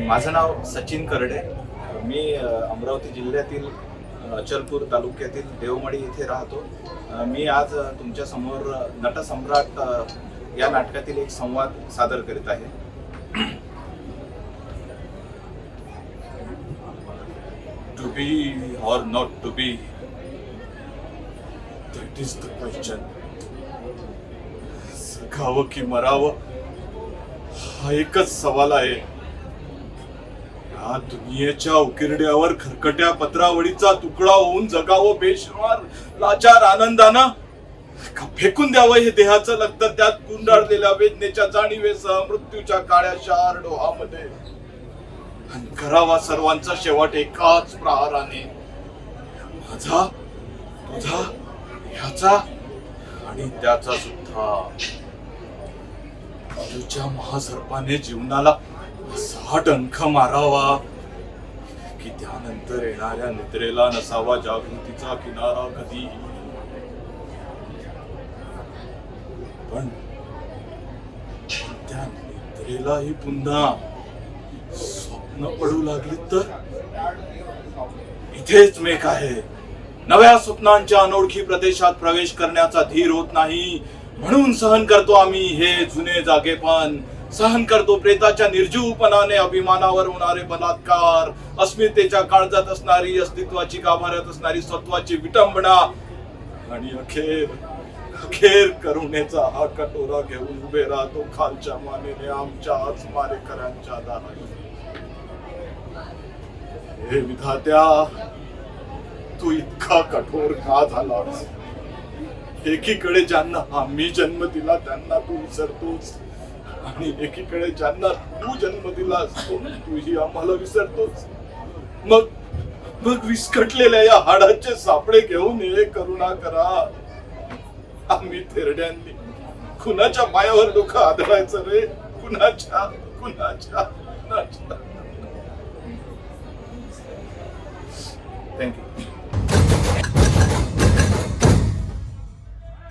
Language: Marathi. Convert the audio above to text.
माझं नाव सचिन करडे. मी अमरावती जिल्ह्यातील अचलपूर तालुक्यातील देवमडी येथे राहतो. मी आज तुमच्या समोर नटसम्राट या नाटकातील एक संवाद सादर करीत आहे. To be or not to be, that is the question. जगावं की मरावं हा एकच सवाल आहे. या दुनियेच्या उकिरड्यावर खरकट्या पत्रावळीचा तुकडा होऊन जगावं बेशुमार लाचार आनंदानं, का फेकून द्यावं हे देहाचं लक्तर त्यात गुंडाळलेल्या वेदनेच्या जाणीवेसह मृत्यूच्या काळ्या शार डोहामध्ये, आणि करावा सर्वांचा शेवट एकाच प्रहाराने, माझा, तुझा, ह्याचा आणि त्याचा सुद्धा. तुझ्या महासर्पाने जीवनाला असा डंख मारावा की त्यानंतर येणाऱ्या निद्रेला नसावा जागृतीचा किनारा कधी. पण त्या निद्रेलाही पुन्हा स्वप्न पडू लागली तर इथेच मेघ आहे. नव्या स्वप्नांच्या अनोळखी प्रदेशात प्रवेश करण्याचा धीर होत नाही, म्हणून सहन करतो आम्ही हे जुने जागेपण. सहन करतो प्रेताच्या निर्जीवपणाने अभिमानावर होणारे बलात्कार, अस्मितेच्या काळजात असणारी, अस्तित्वाची गाभाऱ्यात असणारी स्वत्वाची विटंबना, आणि अखेर करुणेचा हा कटोरा घेऊन उभे राहतो खालच्या मानेने आमच्या आज मारेकऱ्यांच्या दारात. हे विधात्या, तू इतका कठोर का झालास? एकीकडे ज्यांना आम्ही जन्म दिला त्यांना तू विसरतोस, आणि एकीकडे ज्यांना तू जन्म दिलास तूही आम्हाला विसरतोस. मग विस्कटलेल्या या हाडाचे सापडे घेऊन हे करुणा करा. आम्ही थेरड्यांनी कुणाच्या पायावर डोकं आदळायचं रे? कुणाच्या? थँक्यू.